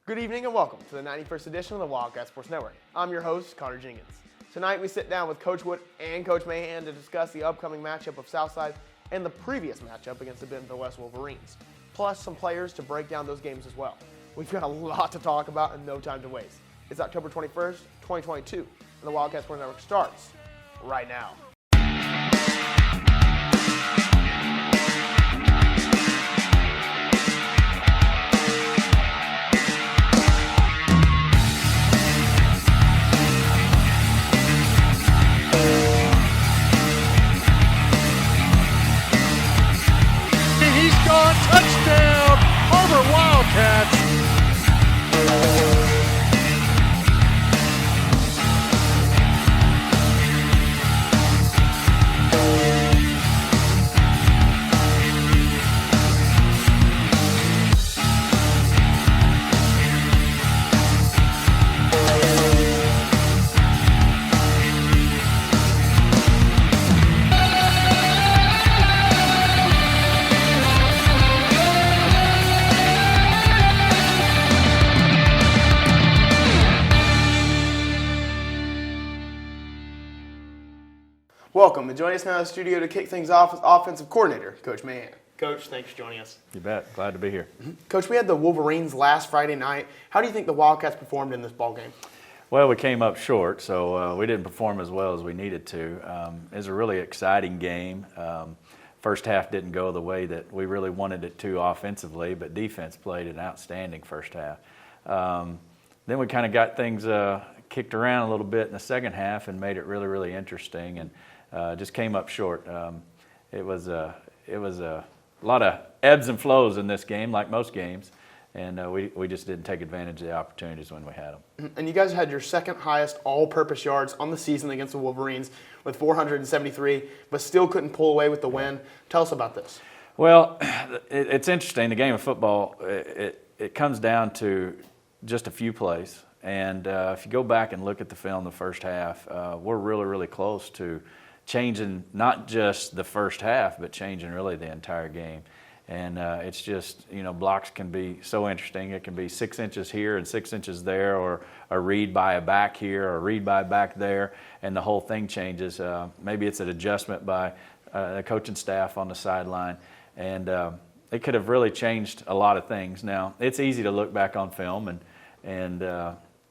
Good evening and welcome to the 91st edition of the Wildcat Sports Network. I'm your host, Connor Jenkins. Tonight we sit down with Coach Wood and Coach Mahan to discuss the upcoming matchup of Southside and the previous matchup against the Bentonville West Wolverines, plus some players to break down those games as well. We've got a lot to talk about and no time to waste. It's October 21st, 2022, and the Wildcat Sports Network starts right now. Touchdown, HAR-BER Wildcats. Welcome, and joining us now in the studio to kick things off is offensive coordinator, Coach Mahan. Coach, thanks for joining us. You bet. Glad to be here. Coach, we had the Wolverines last Friday night. How do you think the Wildcats performed in this ball game? Well, we came up short, so we didn't perform as well as we needed to. It was a really exciting game. First half didn't go the way that we really wanted it to offensively, but defense played an outstanding first half. Then we kind of got things kicked around a little bit in the second half and made it really, really interesting, and just came up short. It was a lot of ebbs and flows in this game, like most games, and we just didn't take advantage of the opportunities when we had them. And you guys had your second highest all-purpose yards on the season against the Wolverines with 473, but still couldn't pull away with the win. Tell us about this. Well, it's interesting. The game of football, it comes down to just a few plays. And if you go back and look at the film the first half, we're really, really close to changing not just the first half, but changing really the entire game. And it's just, blocks can be so interesting. It can be 6 inches here and 6 inches there, or a read by a back here or a read by a back there, and the whole thing changes. Maybe it's an adjustment by the coaching staff on the sideline. And it could have really changed a lot of things. Now, it's easy to look back on film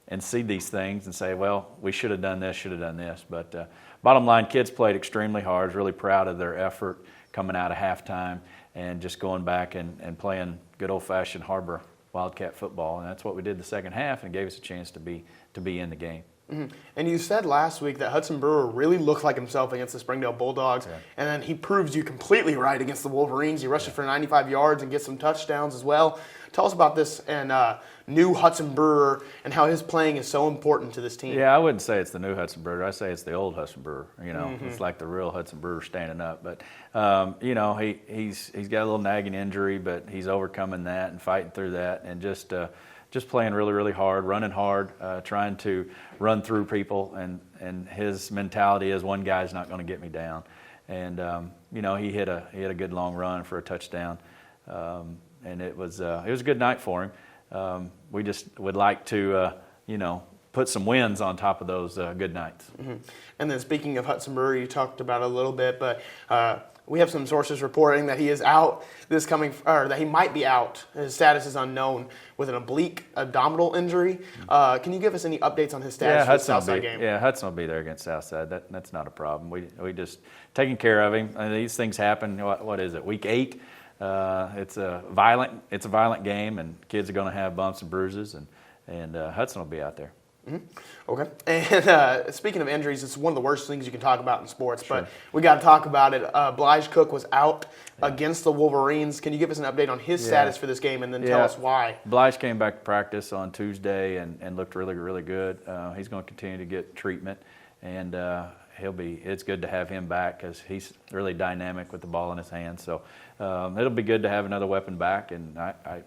and see these things and say, well, we should have done this. But bottom line, kids played extremely hard. I was really proud of their effort coming out of halftime and just going back and playing good old-fashioned HAR-BER Wildcat football. And that's what we did the second half, and gave us a chance to be in the game. Mm-hmm. And you said last week that Hudson Brewer really looked like himself against the Springdale Bulldogs, and then he proves you completely right against the Wolverines. He rushes for 95 yards and gets some touchdowns as well. Tell us about this and new Hudson Brewer and how his playing is so important to this team. Yeah, I wouldn't say it's the new Hudson Brewer. I say it's the old Hudson Brewer. It's like the real Hudson Brewer standing up. But he's got a little nagging injury, but he's overcoming that and fighting through that, and just playing really, really hard, running hard, trying to run through people, and his mentality is one guy's not going to get me down. And he hit a good long run for a touchdown, and it was a good night for him. We just would like to put some wins on top of those good nights. Mm-hmm. And then speaking of Hudson Brewer, you talked about it a little bit, but we have some sources reporting that he is out that he might be out. His status is unknown with an oblique abdominal injury. Can you give us any updates on his status for the Southside game? Yeah, Hudson will be there against Southside. That's not a problem. We just taking care of him. And these things happen. What is it? Week 8. It's a violent game, and kids are going to have bumps and bruises, and Hudson will be out there. Mm-hmm. Okay. And speaking of injuries, it's one of the worst things you can talk about in sports, but we got to talk about it. Blige Cook was out against the Wolverines. Can you give us an update on his status for this game, and then tell us why? Blige came back to practice on Tuesday and looked really, really good. He's going to continue to get treatment, and it's good to have him back because he's really dynamic with the ball in his hands. So it'll be good to have another weapon back, and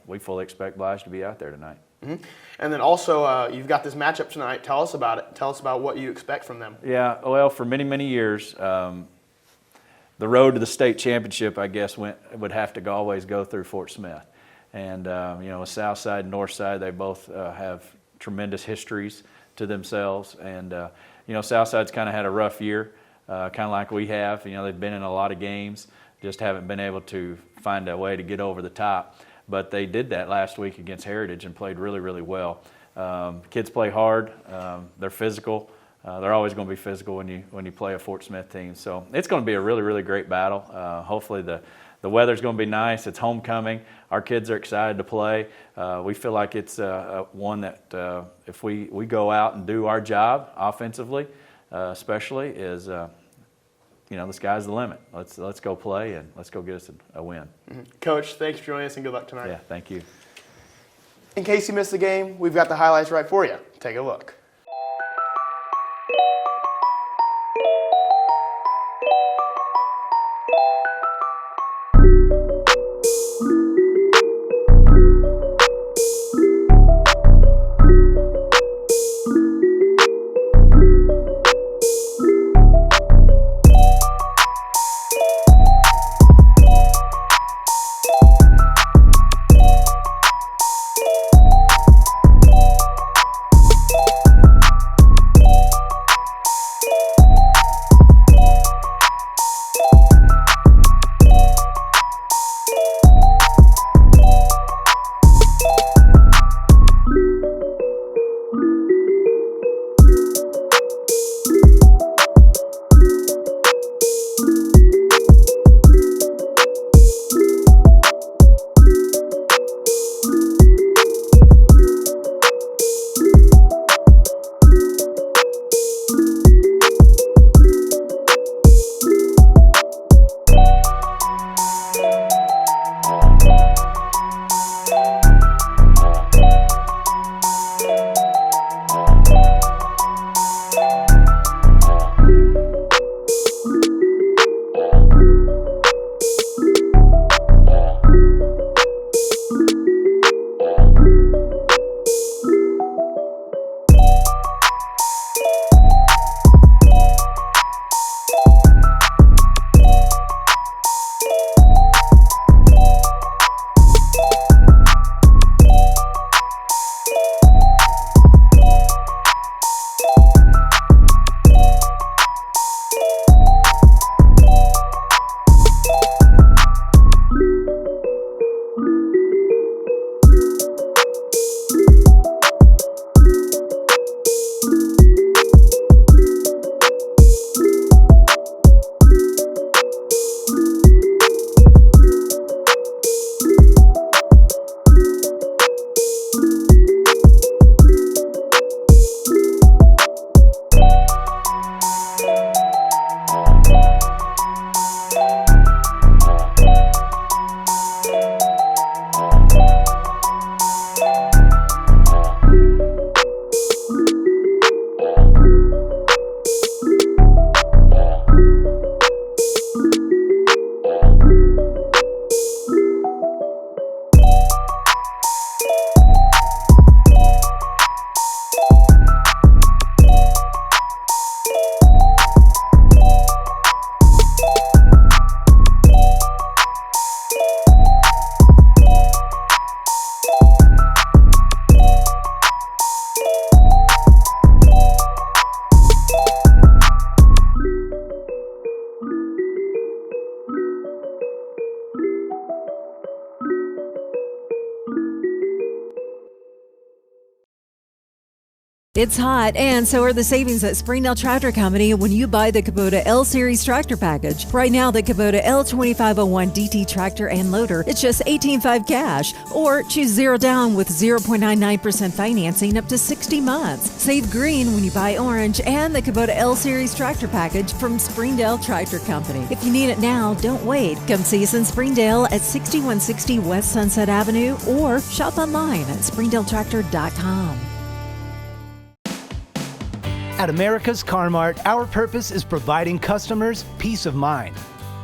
we fully expect Blige to be out there tonight. Mm-hmm. And then also, you've got this matchup tonight. Tell us about it. Tell us about what you expect from them. Yeah, well, for many, many years, the road to the state championship, I guess, would have to always go through Fort Smith. And Southside and Northside, they both have tremendous histories to themselves. And Southside's kind of had a rough year, kind of like we have. They've been in a lot of games, just haven't been able to find a way to get over the top. But they did that last week against Heritage and played really, really well. Kids play hard. They're physical. They're always going to be physical when you play a Fort Smith team. So it's going to be a really, really great battle. Hopefully the weather's going to be nice. It's homecoming. Our kids are excited to play. We feel like it's one that if we go out and do our job offensively, especially, is the sky's the limit. Let's go play and let's go get us a win. Mm-hmm. Coach, thanks for joining us and good luck tonight. Yeah, thank you. In case you missed the game, we've got the highlights right for you. Take a look. It's hot, and so are the savings at Springdale Tractor Company when you buy the Kubota L-Series tractor package. Right now, the Kubota L2501 DT tractor and loader, it's just $18,500 cash, or choose zero down with 0.99% financing up to 60 months. Save green when you buy orange and the Kubota L-Series tractor package from Springdale Tractor Company. If you need it now, don't wait. Come see us in Springdale at 6160 West Sunset Avenue or shop online at springdaletractor.com. At America's Car Mart, our purpose is providing customers peace of mind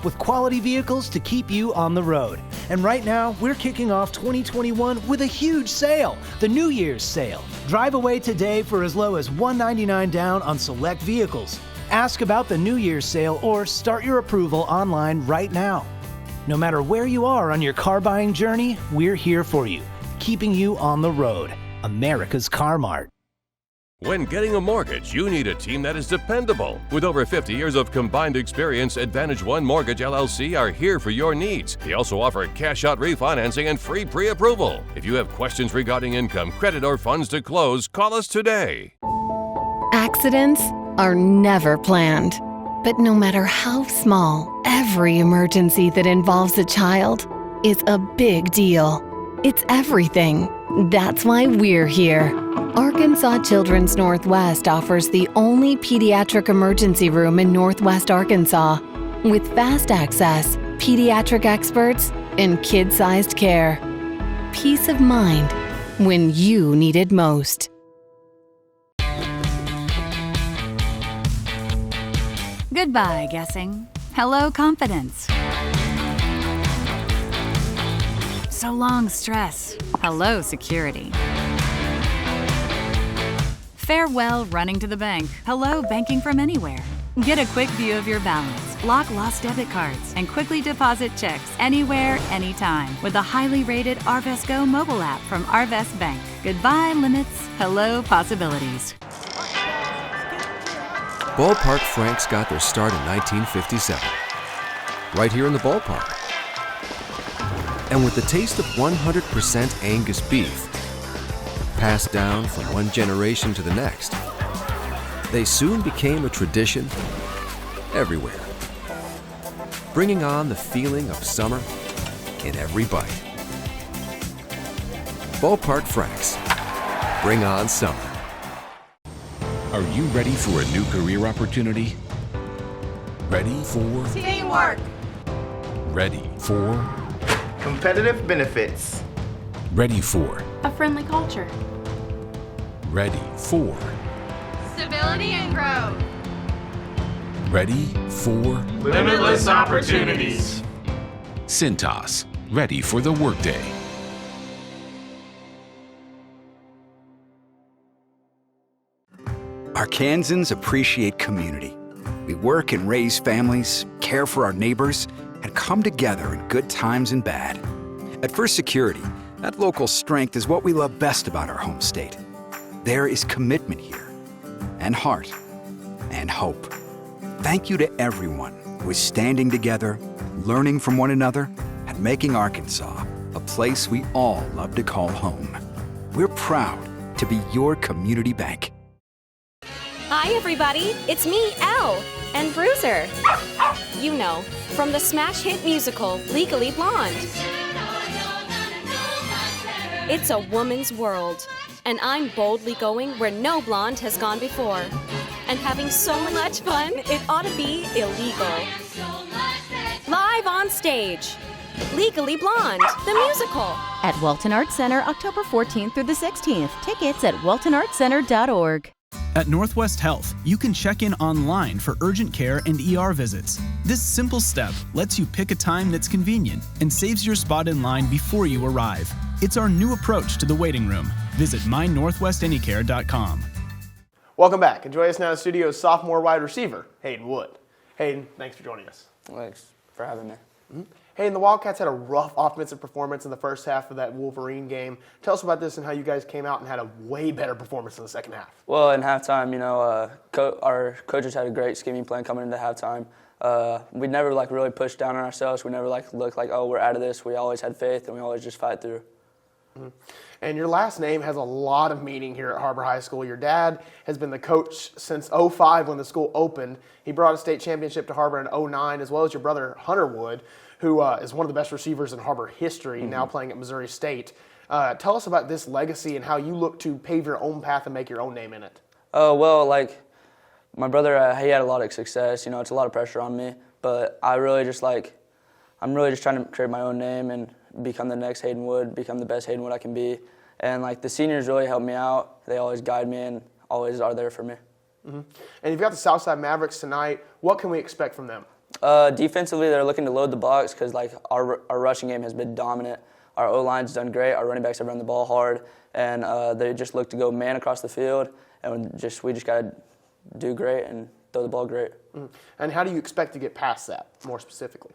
with quality vehicles to keep you on the road. And right now, we're kicking off 2021 with a huge sale, the New Year's sale. Drive away today for as low as $199 down on select vehicles. Ask about the New Year's sale or start your approval online right now. No matter where you are on your car buying journey, we're here for you, keeping you on the road. America's Car Mart. When getting a mortgage, you need a team that is dependable. With over 50 years of combined experience, Advantage One Mortgage LLC are here for your needs. They also offer cash-out refinancing and free pre-approval. If you have questions regarding income, credit, or funds to close, call us today. Accidents are never planned. But no matter how small, every emergency that involves a child is a big deal. It's everything. That's why we're here. Arkansas Children's Northwest offers the only pediatric emergency room in Northwest Arkansas with fast access, pediatric experts, and kid-sized care. Peace of mind when you need it most. Goodbye, guessing. Hello, confidence. So long, stress. Hello, security. Farewell, running to the bank. Hello, banking from anywhere. Get a quick view of your balance, lock lost debit cards, and quickly deposit checks anywhere, anytime with the highly rated Arvest Go mobile app from Arvest Bank. Goodbye, limits. Hello, possibilities. Ballpark Franks got their start in 1957, right here in the ballpark. And with the taste of 100% Angus beef, passed down from one generation to the next, they soon became a tradition everywhere, bringing on the feeling of summer in every bite. Ballpark Franks, bring on summer. Are you ready for a new career opportunity? Ready for teamwork? Ready for competitive benefits? Ready for a friendly culture? Ready for stability and growth? Ready for limitless opportunities? Cintas, ready for the workday. Arkansans appreciate community. We work and raise families, care for our neighbors, and come together in good times and bad. At First Security, that local strength is what we love best about our home state. There is commitment here, and heart, and hope. Thank you to everyone who is standing together, learning from one another, and making Arkansas a place we all love to call home. We're proud to be your community bank. Hi, everybody. It's me, Elle, and Bruiser. You know, from the smash hit musical, Legally Blonde. It's a woman's world, and I'm boldly going where no blonde has gone before. And having so much fun, it ought to be illegal. Live on stage, Legally Blonde, the musical. At Walton Arts Center, October 14th through the 16th. Tickets at waltonartscenter.org. At Northwest Health, you can check in online for urgent care and ER visits. This simple step lets you pick a time that's convenient and saves your spot in line before you arrive. It's our new approach to the waiting room. Visit mynorthwestanycare.com. Welcome back. And joining us now in the studio is sophomore wide receiver, Hayden Wood. Hayden, thanks for joining us. Thanks for having me. Mm-hmm. Hayden, the Wildcats had a rough offensive performance in the first half of that Wolverine game. Tell us about this and how you guys came out and had a way better performance in the second half. Well, in halftime, our coaches had a great scheming plan coming into halftime. We never really pushed down on ourselves. We never looked like, oh, we're out of this. We always had faith, and we always just fight through. Mm-hmm. And your last name has a lot of meaning here at Har-BER High School. Your dad has been the coach since 2005 when the school opened. He brought a state championship to Har-BER in 2009, as well as your brother Hunter Wood, who is one of the best receivers in Har-BER history, now playing at Missouri State. Tell us about this legacy and how you look to pave your own path and make your own name in it. My brother, he had a lot of success. It's a lot of pressure on me, but I'm really just trying to create my own name and become the next Hayden Wood, become the best Hayden Wood I can be. And the seniors really helped me out. They always guide me and always are there for me. Mm-hmm. And you've got the Southside Mavericks tonight. What can we expect from them? Defensively, they're looking to load the box because our rushing game has been dominant. Our O-line's done great. Our running backs have run the ball hard, and they just look to go man across the field. And we just got to do great and throw the ball great. Mm-hmm. And how do you expect to get past that more specifically?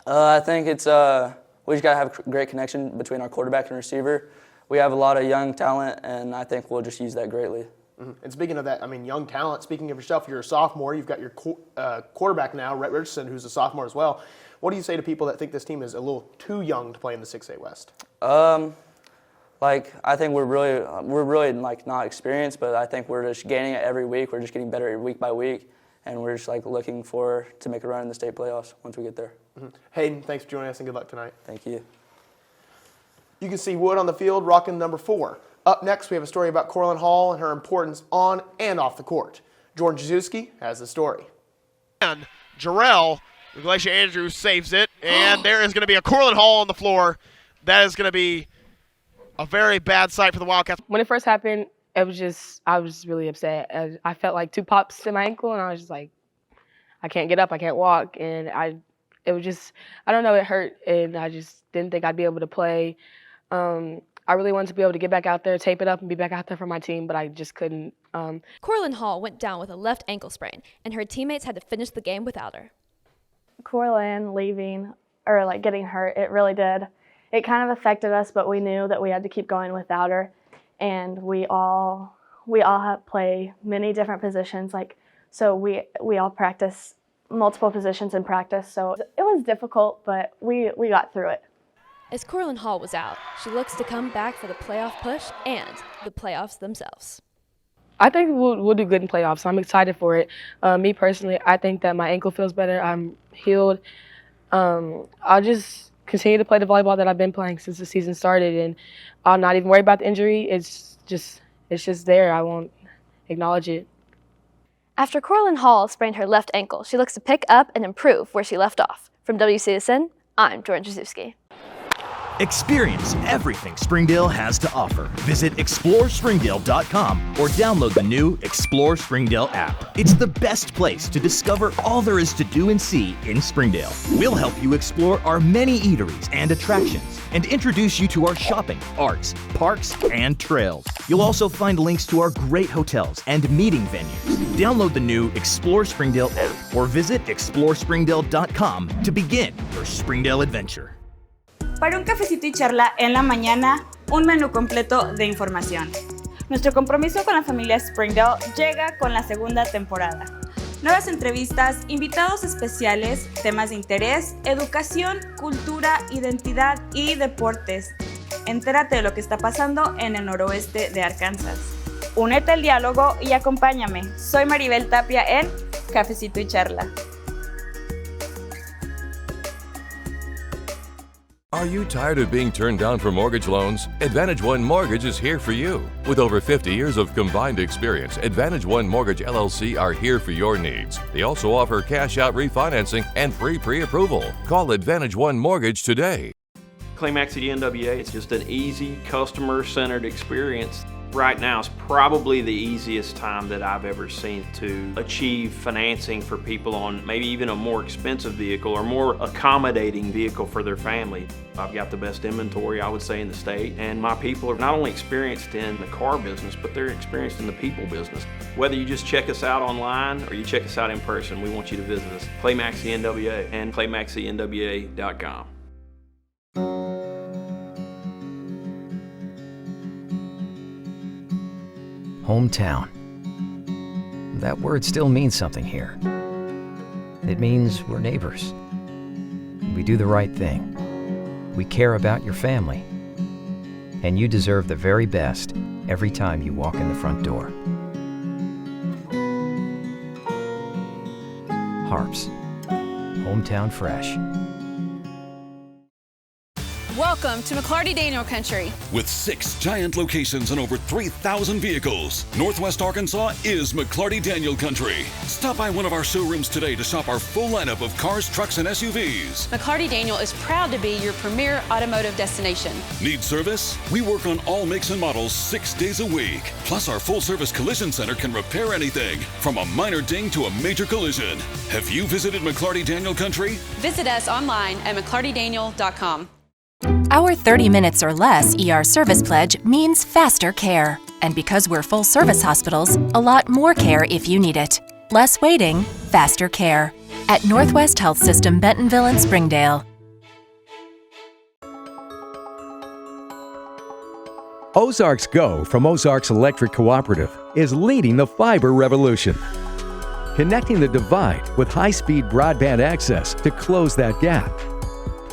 I think it's we just got to have a great connection between our quarterback and receiver. We have a lot of young talent, and I think we'll just use that greatly. Mm-hmm. And speaking of that, I mean, young talent, speaking of yourself, you're a sophomore. You've got your quarterback now, Rhett Richardson, who's a sophomore as well. What do you say to people that think this team is a little too young to play in the 6A West? I think we're really like not experienced, but I think we're just gaining it every week. We're just getting better week by week, and we're just like looking to make a run in the state playoffs once we get there. Mm-hmm. Hayden, thanks for joining us and good luck tonight. Thank you. You can see Wood on the field rocking number 4. Up next, we have a story about Corlin Hall and her importance on and off the court. Jordan Jaszewski has the story. And Jarrell, Glacier Andrews saves it, and there is going to be a Corlin Hall on the floor. That is going to be a very bad sight for the Wildcats. When it first happened, I was really upset. I felt like 2 pops in my ankle, and I was just like, I can't get up, I can't walk, and it was just, I don't know, it hurt, and I just didn't think I'd be able to play. I really wanted to be able to get back out there, tape it up, and be back out there for my team, but I just couldn't. Corlin Hall went down with a left ankle sprain, and her teammates had to finish the game without her. Corlin leaving, or like getting hurt, it really did. It kind of affected us, but we knew that we had to keep going without her, and we all play many different positions, so we all practice multiple positions in practice, so it was difficult, but we got through it. As Corlin Hall was out, she looks to come back for the playoff push and the playoffs themselves. I think we'll do good in playoffs. I'm excited for it. Me personally, I think that my ankle feels better. I'm healed. I'll just continue to play the volleyball that I've been playing since the season started, and I'll not even worry about the injury. It's just there. I won't acknowledge it. After Corlin Hall sprained her left ankle, she looks to pick up and improve where she left off. From WCSN, I'm Jordan Jaszewski. Experience everything Springdale has to offer. Visit ExploreSpringdale.com or download the new Explore Springdale app. It's the best place to discover all there is to do and see in Springdale. We'll help you explore our many eateries and attractions and introduce you to our shopping, arts, parks, and trails. You'll also find links to our great hotels and meeting venues. Download the new Explore Springdale app or visit ExploreSpringdale.com to begin your Springdale adventure. Para un cafecito y charla en la mañana, un menú completo de información. Nuestro compromiso con la familia Springdale llega con la segunda temporada. Nuevas entrevistas, invitados especiales, temas de interés, educación, cultura, identidad y deportes. Entérate de lo que está pasando en el noroeste de Arkansas. Únete al diálogo y acompáñame. Soy Maribel Tapia en Cafecito y Charla. Are you tired of being turned down for mortgage loans? Advantage One Mortgage is here for you. With over 50 years of combined experience, Advantage One Mortgage LLC are here for your needs. They also offer cash-out refinancing and free pre-approval. Call Advantage One Mortgage today. Climax at NWA, it's just an easy, customer-centered experience. Right now is probably the easiest time that I've ever seen to achieve financing for people on maybe even a more expensive vehicle or more accommodating vehicle for their family. I've got the best inventory, I would say, in the state, and my people are not only experienced in the car business, but they're experienced in the people business. Whether you just check us out online or you check us out in person, we want you to visit us. Climax NWA and ClimaxNWA.com. Hometown. That word still means something here. It means we're neighbors. We do the right thing. We care about your family. And you deserve the very best every time you walk in the front door. HAR-BER. Hometown Fresh. Welcome to McClarty Daniel Country. With 6 giant locations and over 3,000 vehicles, Northwest Arkansas is McClarty Daniel Country. Stop by one of our showrooms today to shop our full lineup of cars, trucks, and SUVs. McClarty Daniel is proud to be your premier automotive destination. Need service? We work on all makes and models 6 days a week. Plus, our full-service collision center can repair anything, from a minor ding to a major collision. Have you visited McClarty Daniel Country? Visit us online at McClartyDaniel.com. Our 30 minutes or less ER service pledge means faster care. And because we're full service hospitals, a lot more care if you need it. Less waiting, faster care. At Northwest Health System Bentonville and Springdale. Ozarks Go from Ozarks Electric Cooperative is leading the fiber revolution, connecting the divide with high-speed broadband access to close that gap.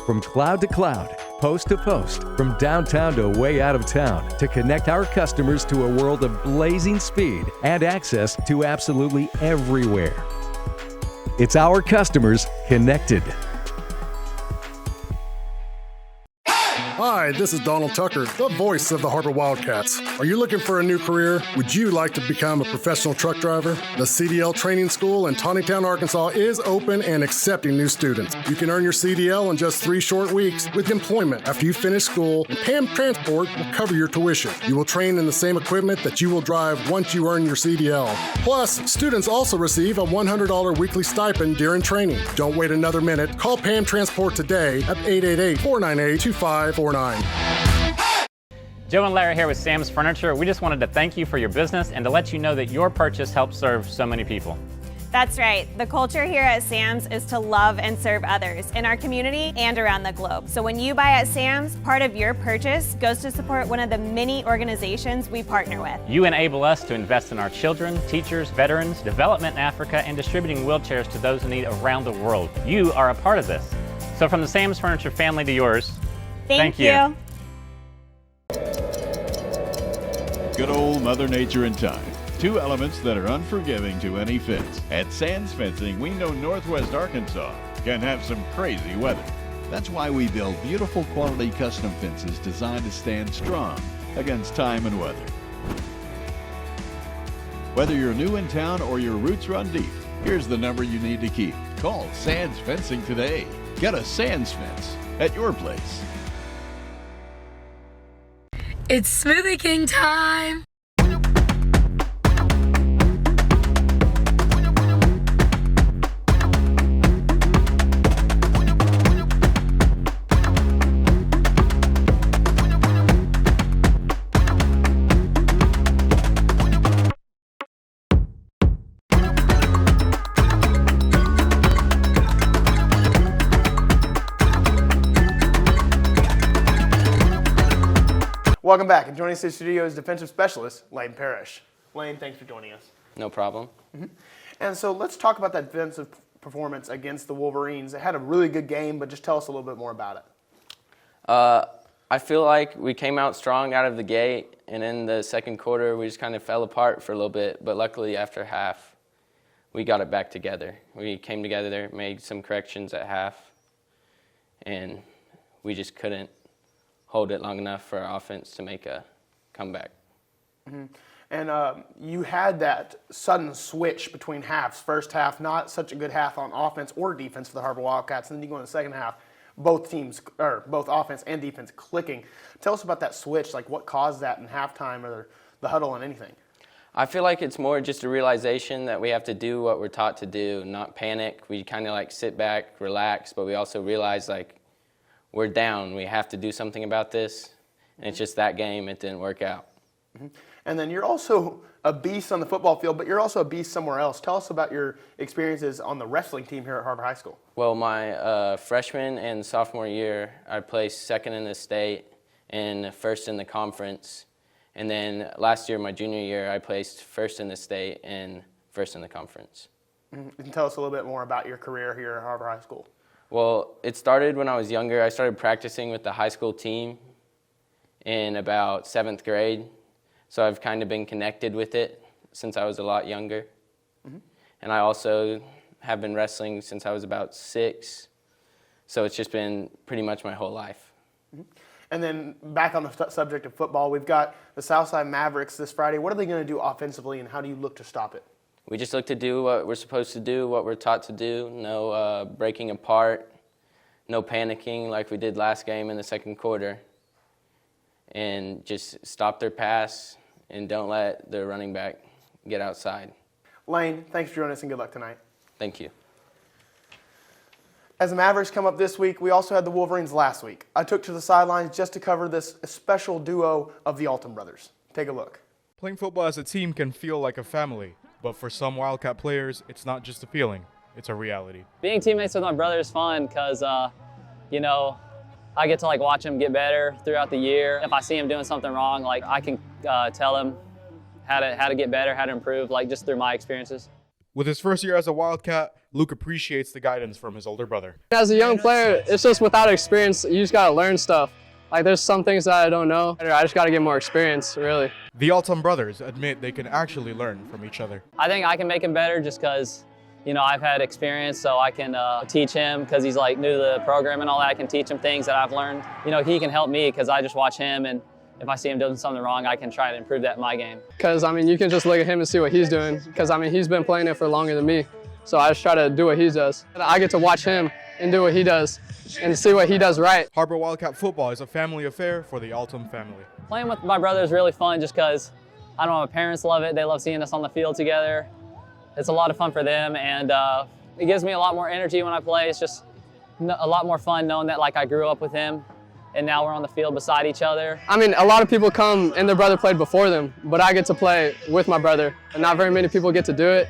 From cloud to cloud, post to post, from downtown to way out of town, to connect our customers to a world of blazing speed and access to absolutely everywhere. It's our customers connected. Hi, this is Donald Tucker, the voice of the HAR-BER Wildcats. Are you looking for a new career? Would you like to become a professional truck driver? The CDL Training School in Tawnytown, Arkansas is open and accepting new students. You can earn your CDL in just 3 short weeks with employment after you finish school, and PAM Transport will cover your tuition. You will train in the same equipment that you will drive once you earn your CDL. Plus, students also receive a $100 weekly stipend during training. Don't wait another minute. Call PAM Transport today at 888-498-2549. Joe and Larry here with Sam's Furniture. We just wanted to thank you for your business and to let you know that your purchase helps serve so many people. That's right. The culture here at Sam's is to love and serve others in our community and around the globe. So when you buy at Sam's, part of your purchase goes to support one of the many organizations we partner with. You enable us to invest in our children, teachers, veterans, development in Africa, and distributing wheelchairs to those in need around the world. You are a part of this. So from the Sam's Furniture family to yours, Thank you. Good old Mother Nature and time. Two elements that are unforgiving to any fence. At Sands Fencing, we know Northwest Arkansas can have some crazy weather. That's why we build beautiful quality custom fences designed to stand strong against time and weather. Whether you're new in town or your roots run deep, here's the number you need to keep. Call Sands Fencing today. Get a Sands fence at your place. It's Smoothie King time! Welcome back, and joining us in the studio is defensive specialist Lane Parrish. Lane, thanks for joining us. No problem. And so let's talk about that defensive performance against the Wolverines. It had a really good game, but just tell us a little bit more about it. I feel like we came out strong out of the gate, and in the second quarter we just kind of fell apart for a little bit, but luckily after half we got it back together. We came together there, made some corrections at half, and we just couldn't hold it long enough for our offense to make a comeback. And you had that sudden switch between halves. First half, not such a good half on offense or defense for the HAR-BER Wildcats, and then you go in the second half, both teams, or both offense and defense clicking. Tell us about that switch, like what caused that in halftime or the huddle and anything. I feel like it's more just a realization that we have to do what we're taught to do, not panic. We kind of like sit back, relax, but we also realize like we're down. We have to do something about this. And it's just that game. It didn't work out. And then you're also a beast on the football field, but you're also a beast somewhere else. Tell us about your experiences on the wrestling team here at HAR-BER High School. Well, my freshman and sophomore year, I placed second in the state and first in the conference. And then last year, my junior year, I placed first in the state and first in the conference. You can tell us a little bit more about your career here at HAR-BER High School. Well, it started when I was younger. I started practicing with the high school team in about 7th grade. So I've kind of been connected with it since I was a lot younger. And I also have been wrestling since I was about 6. So it's just been pretty much my whole life. And then back on the subject of football, we've got the Southside Mavericks this Friday. What are they going to do offensively, and how do you look to stop it? We just look to do what we're supposed to do, what we're taught to do. No breaking apart, no panicking like we did last game in the second quarter. And just stop their pass and don't let their running back get outside. Lane, thanks for joining us and good luck tonight. Thank you. As the Mavericks come up this week, we also had the Wolverines last week. I took to the sidelines just to cover this special duo of the Alton brothers. Take a look. Playing football as a team can feel like a family. But for some Wildcat players, it's not just a feeling, it's a reality. Being teammates with my brother is fun because, you know, I get to watch him get better throughout the year. If I see him doing something wrong, I can tell him how to get better, how to improve, just through my experiences. With his first year as a Wildcat, Luke appreciates the guidance from his older brother. As a young player, it's just without experience, you just gotta learn stuff. There's some things that I don't know. I just gotta get more experience, really. The Altum brothers admit they can actually learn from each other. I think I can make him better just because, I've had experience, so I can teach him because he's new to the program and all that. I can teach him things that I've learned. He can help me because I just watch him, and if I see him doing something wrong, I can try to improve that in my game. Because, you can just look at him and see what he's doing. Because, he's been playing it for longer than me. So I just try to do what he does. I get to watch him and do what he does and see what he does right. Har-BER Wildcat football is a family affair for the Altum family. Playing with my brother is really fun just because, my parents love it. They love seeing us on the field together. It's a lot of fun for them, and it gives me a lot more energy when I play. It's just a lot more fun knowing that I grew up with him, and now we're on the field beside each other. A lot of people come and their brother played before them, but I get to play with my brother, and not very many people get to do it.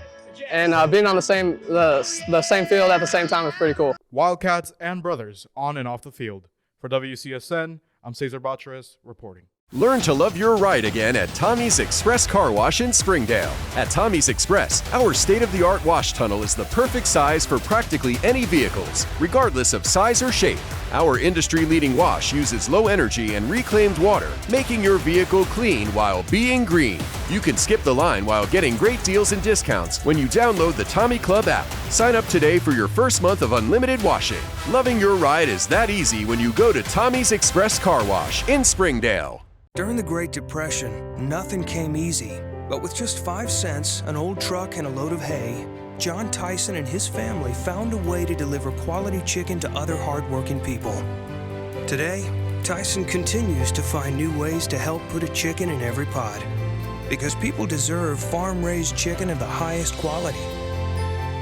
And being on the same field at the same time is pretty cool. Wildcats and brothers on and off the field. For WCSN, I'm Cesar Batres reporting. Learn to love your ride again at Tommy's Express Car Wash in Springdale. At Tommy's Express, our state-of-the-art wash tunnel is the perfect size for practically any vehicles, regardless of size or shape. Our industry-leading wash uses low energy and reclaimed water, making your vehicle clean while being green. You can skip the line while getting great deals and discounts when you download the Tommy Club app. Sign up today for your first month of unlimited washing. Loving your ride is that easy when you go to Tommy's Express Car Wash in Springdale. During the Great Depression, nothing came easy. But with just 5 cents, an old truck, and a load of hay, John Tyson and his family found a way to deliver quality chicken to other hardworking people. Today, Tyson continues to find new ways to help put a chicken in every pot. Because people deserve farm-raised chicken of the highest quality.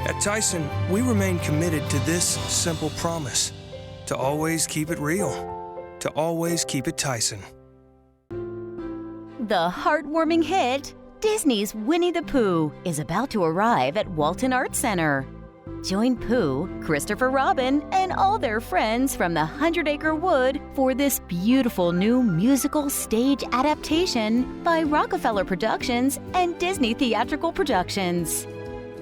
At Tyson, we remain committed to this simple promise: to always keep it real, to always keep it Tyson. The heartwarming hit, Disney's Winnie the Pooh, is about to arrive at Walton Arts Center. Join Pooh, Christopher Robin, and all their friends from the 100-Acre Wood for this beautiful new musical stage adaptation by Rockefeller Productions and Disney Theatrical Productions.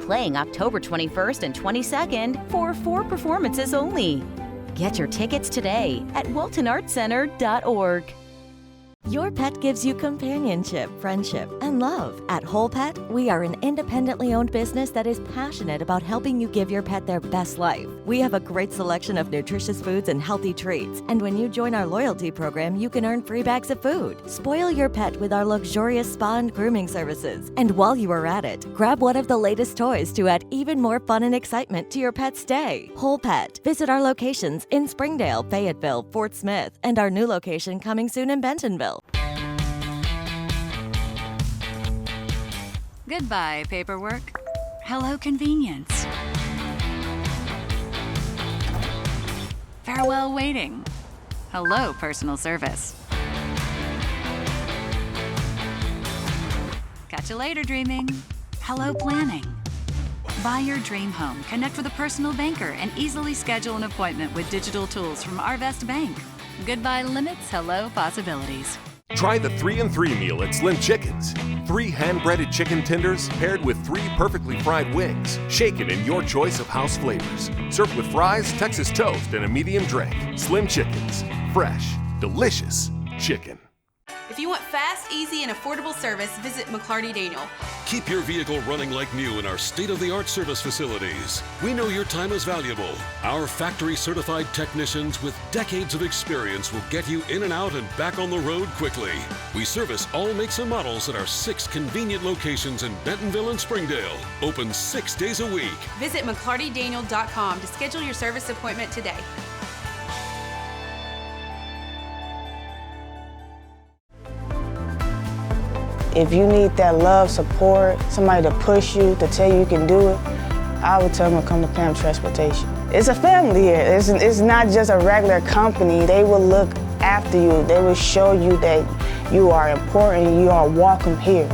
Playing October 21st and 22nd for 4 performances only. Get your tickets today at waltonartscenter.org. Your pet gives you companionship, friendship, and love. At Whole Pet, we are an independently owned business that is passionate about helping you give your pet their best life. We have a great selection of nutritious foods and healthy treats. And when you join our loyalty program, you can earn free bags of food. Spoil your pet with our luxurious spa and grooming services. And while you are at it, grab one of the latest toys to add even more fun and excitement to your pet's day. Whole Pet. Visit our locations in Springdale, Fayetteville, Fort Smith, and our new location coming soon in Bentonville. Goodbye, paperwork. Hello, convenience. Farewell, waiting. Hello, personal service. Catch you later, dreaming. Hello, planning. Buy your dream home, connect with a personal banker, and easily schedule an appointment with digital tools from Arvest Bank. Goodbye limits, hello possibilities. Try the 3-in-3 meal at Slim Chickens. 3 hand-breaded chicken tenders paired with 3 perfectly fried wings, shaken in your choice of house flavors. Served with fries, Texas toast, and a medium drink. Slim Chickens. Fresh, delicious chicken. If you want fast, easy, and affordable service, visit McClarty Daniel. Keep your vehicle running like new in our state-of-the-art service facilities. We know your time is valuable. Our factory-certified technicians with decades of experience will get you in and out and back on the road quickly. We service all makes and models at our 6 convenient locations in Bentonville and Springdale. Open 6 days a week. Visit McClartyDaniel.com to schedule your service appointment today. If you need that love, support, somebody to push you, to tell you can do it, I would tell them to come to Pam Transportation. It's a family here. It's not just a regular company. They will look after you. They will show you that you are important and you are welcome here.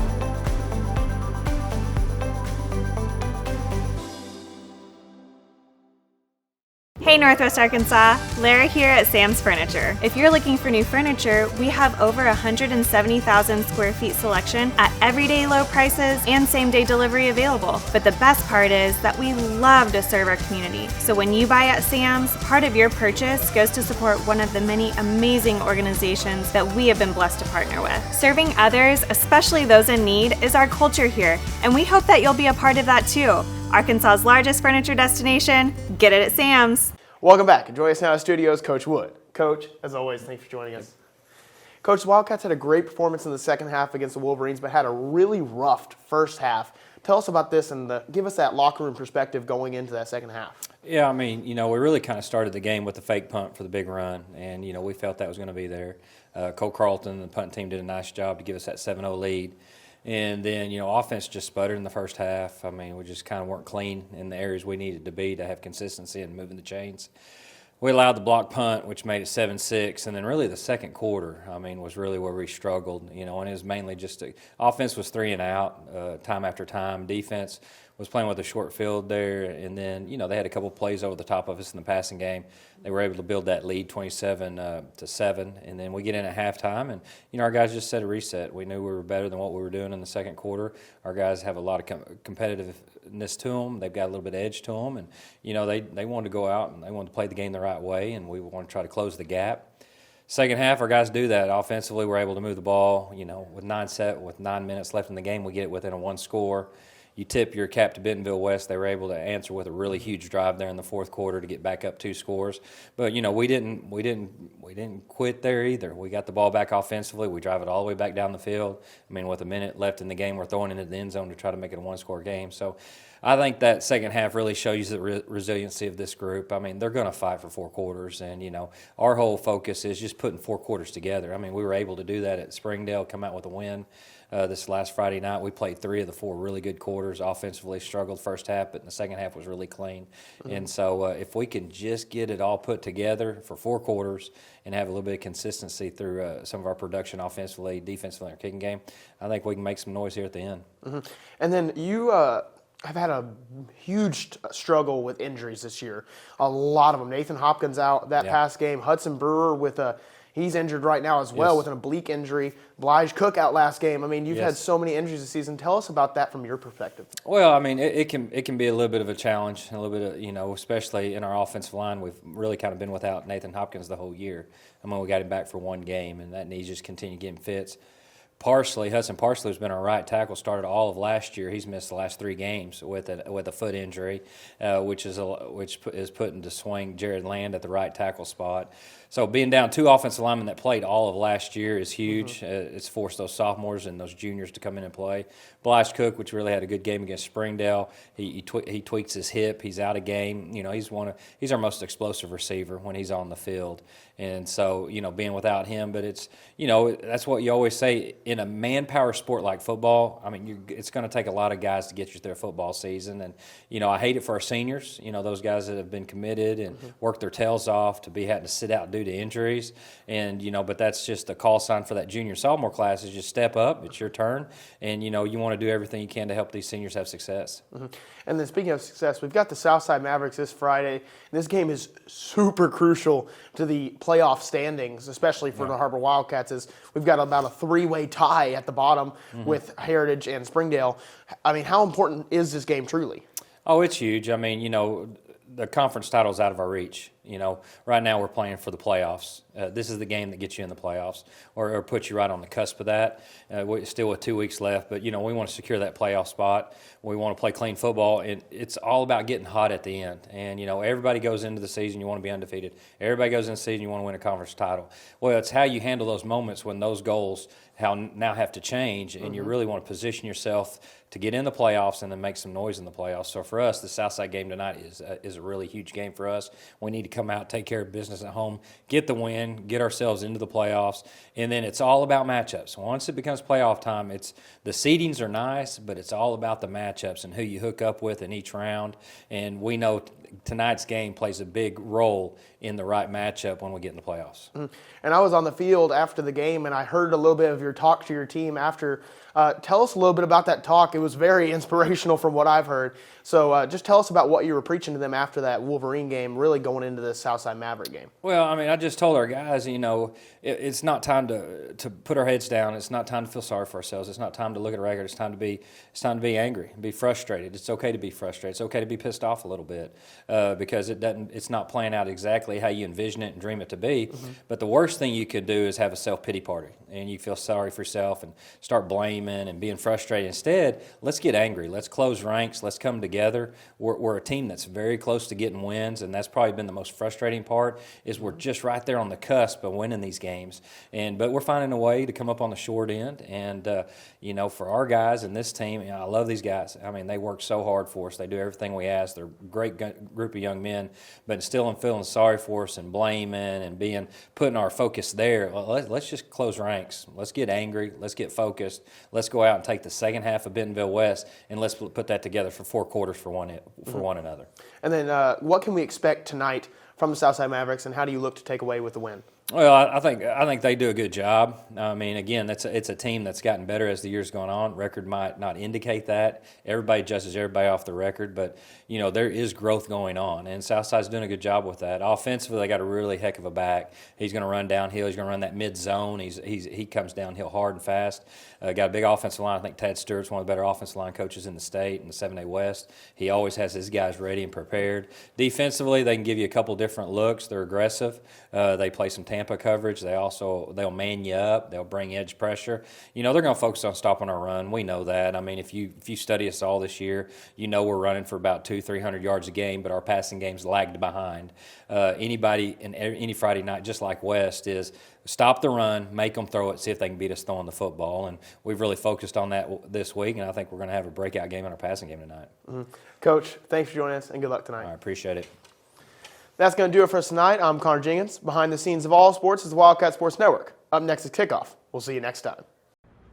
Hey Northwest Arkansas, Lara here at Sam's Furniture. If you're looking for new furniture, we have over 170,000 square feet selection at everyday low prices and same-day delivery available. But the best part is that we love to serve our community. So when you buy at Sam's, part of your purchase goes to support one of the many amazing organizations that we have been blessed to partner with. Serving others, especially those in need, is our culture here, and we hope that you'll be a part of that too. Arkansas's largest furniture destination, get it at Sam's. Welcome back. Join us now in the studios, Coach Wood. Coach, as always, thanks for joining us. Coach, the Wildcats had a great performance in the second half against the Wolverines, but had a really rough first half. Tell us about this and give us that locker room perspective going into that second half. Yeah, I mean, we really kind of started the game with the fake punt for the big run, and, we felt that was going to be there. Cole Carlton and the punt team did a nice job to give us that 7-0 lead. And then, offense just sputtered in the first half. I mean, we just kind of weren't clean in the areas we needed to be to have consistency and moving the chains. We allowed the block punt, which made it 7-6. And then really the second quarter, was really where we struggled, and it was mainly just offense was 3 and out time after time. Defense was playing with a short field there. And then, they had a couple plays over the top of us in the passing game. They were able to build that lead 27-7. And then we get in at halftime, and, our guys just set a reset. We knew we were better than what we were doing in the second quarter. Our guys have a lot of competitiveness to them. They've got a little bit of edge to them. And, they wanted to go out and they wanted to play the game the right way, and we want to try to close the gap. Second half, our guys do that. Offensively, we're able to move the ball. With 9 minutes left in the game, we get it within a one score. You tip your cap to Bentonville West. They were able to answer with a really huge drive there in the fourth quarter to get back up 2 scores. But we didn't quit there either. We got the ball back offensively. We drive it all the way back down the field. With a minute left in the game, we're throwing it into the end zone to try to make it a one-score game. So I think that second half really shows you the resiliency of this group. They're going to fight for 4 quarters, and our whole focus is just putting 4 quarters together. We were able to do that at Springdale, come out with a win. This last Friday night, we played 3 of the 4 really good quarters. Offensively struggled first half, but in the second half was really clean. Mm-hmm. And so if we can just get it all put together for 4 quarters and have a little bit of consistency through some of our production offensively, defensively, our kicking game, I think we can make some noise here at the end. Mm-hmm. And then you have had a huge struggle with injuries this year. A lot of them. Nathan Hopkins out that past game. Hudson Brewer with he's injured right now as well with an oblique injury. Blige Cook out last game. You've had so many injuries this season. Tell us about that from your perspective. Well, it can be a little bit of a challenge, a little bit of, especially in our offensive line. We've really kind of been without Nathan Hopkins the whole year. We got him back for 1 game, and that needs just continue getting fits. Hudson Parsley has been our right tackle, started all of last year. He's missed the last 3 games with a foot injury, which is putting to swing Jared Land at the right tackle spot. So being down 2 offensive linemen that played all of last year is huge. Mm-hmm. It's forced those sophomores and those juniors to come in and play. Blige Cook, which really had a good game against Springdale, he tweaks his hip. He's out of game. He's our most explosive receiver when he's on the field. And so, being without him, but it's, that's what you always say in a manpower sport like football. It's going to take a lot of guys to get you through a football season. And, I hate it for our seniors, those guys that have been committed and worked their tails off to be having to sit out due to injuries. And, but that's just a call sign for that junior sophomore class is just step up. It's your turn. And, you want to do everything you can to help these seniors have success. Mm-hmm. And then speaking of success, we've got the Southside Mavericks this Friday. This game is super crucial to the playoff standings, especially for the Har-BER Wildcats, as we've got about a 3-way tie at the bottom with Heritage and Springdale. How important is this game truly? Oh, it's huge. The conference title's out of our reach. Right now we're playing for the playoffs. This is the game that gets you in the playoffs or puts you right on the cusp of that. We're still with 2 weeks left, but, we want to secure that playoff spot. We want to play clean football, and it's all about getting hot at the end. And, everybody goes into the season, you want to be undefeated. Everybody goes into the season, you want to win a conference title. Well, it's how you handle those moments when those goals now have to change, and you really want to position yourself to get in the playoffs and then make some noise in the playoffs. So for us, the Southside game tonight is a really huge game for us. We need to come out, take care of business at home, get the win, get ourselves into the playoffs, and then it's all about matchups. Once it becomes playoff time, the seedings are nice, but it's all about the matchups and who you hook up with in each round. And we know tonight's game plays a big role in the right matchup when we get in the playoffs. And I was on the field after the game, and I heard a little bit of your talk to your team after. Tell us a little bit about that talk. It was very inspirational from what I've heard. So just tell us about what you were preaching to them after that Wolverine game, really going into this Southside Maverick game. Well, I mean, I just told our guys, you know, it's not time to put our heads down. It's not time to feel sorry for ourselves. It's not time to look at a record. It's time to be angry and be frustrated. It's okay to be frustrated. It's okay to be pissed off a little bit because it's not playing out exactly how you envision it and dream it to be. But the worst thing you could do is have a self-pity party and you feel sorry for yourself and start blaming and being frustrated. Instead, let's get angry. Let's close ranks. Let's come together. We're a team that's very close to getting wins, and that's probably been the most frustrating part is we're just right there on the cusp of winning these games. But we're finding a way to come up on the short end. And, you know, for our guys and this team, you know, I love these guys. I mean, they work so hard for us. They do everything we ask. They're a great group of young men, but still feeling sorry for us and blaming and putting our focus there. Well, let's just close ranks. Let's get angry. Let's get focused. Let's go out and take the second half of Bentonville West, and let's put that together for 4 quarters for one another. And then what can we expect tonight from the Southside Mavericks, and how do you look to take away with the win? Well, I think they do a good job. I mean, again, it's a team that's gotten better as the year's gone on. Record might not indicate that. Everybody judges everybody off the record, but you know there is growth going on, and Southside's doing a good job with that. Offensively, they got a really heck of a back. He's going to run downhill. He's going to run that mid zone. He comes downhill hard and fast. Got a big offensive line. I think Tad Stewart's one of the better offensive line coaches in the state in the 7A West. He always has his guys ready and prepared. Defensively, they can give you a couple different looks. They're aggressive. They play some Tampa coverage. They'll man you up. They'll bring edge pressure. You know, they're going to focus on stopping our run. We know that. I mean, if you study us all this year, you know we're running for about 200-300 yards a game, but our passing game's lagged behind. Anybody in any Friday night, just like West, is stop the run, make them throw it, see if they can beat us throwing the football. And we've really focused on that this week, and I think we're going to have a breakout game in our passing game tonight. Coach, thanks for joining us, and good luck tonight. I appreciate it. That's going to do it for us tonight. I'm Connor Jenkins. Behind the scenes of all sports is the Wildcat Sports Network. Up next is Kickoff. We'll see you next time.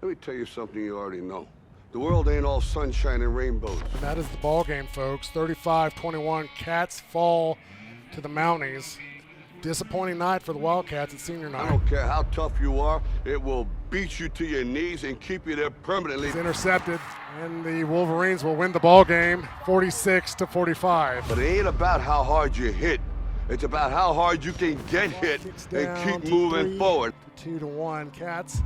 Let me tell you something you already know. The world ain't all sunshine and rainbows. And that is the ball game, folks. 35-21, Cats fall to the Mounties. Disappointing night for the Wildcats at senior night. I don't care how tough you are, it will beat you to your knees and keep you there permanently. It's intercepted, and the Wolverines will win the ball game 46-45. But it ain't about how hard you hit. It's about how hard you can get hit and keep moving forward. 2-1, Cats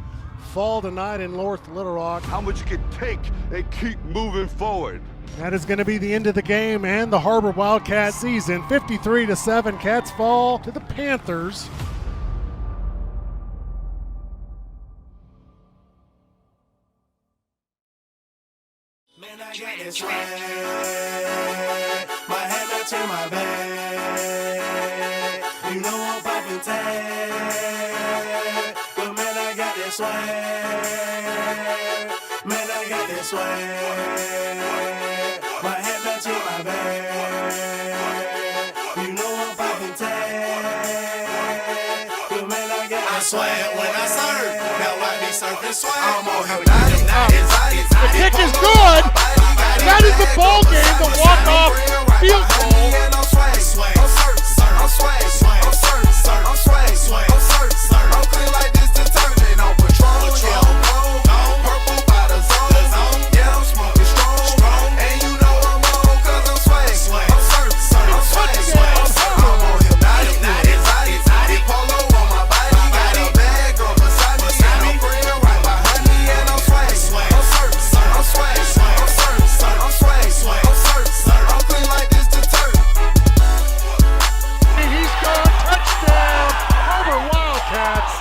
fall tonight in North Little Rock. How much you can take and keep moving forward. That is going to be the end of the game and the Har-BER Wildcat season. 53-7, Cats fall to the Panthers. Man, I got this right. My head up to my back. You know I'm popping tag. But man, I got this swag. Man, I got this swag. My head up to my back. You know I'm popping tag. But man, I got this swag when I serve. Now I be surfing swag. I'm on him. The kick is good. That is the ball game. The walk-off field goal. I'm clean like this detergent on patrol. Purple by the zone. Yeah, I'm smoking strong. And you know I'm on 'cause I'm swag. I'm swag. I'm on hypnotic. Polo on my body. Got a bag girl beside me. And I'm praying right behind me. And I'm swag. I'm swag. I'm clean like this detergent. He's gone. Touchdown. Har-BER Wildcats.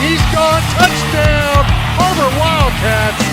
He's gone. Touchdown. Har-BER Wildcats.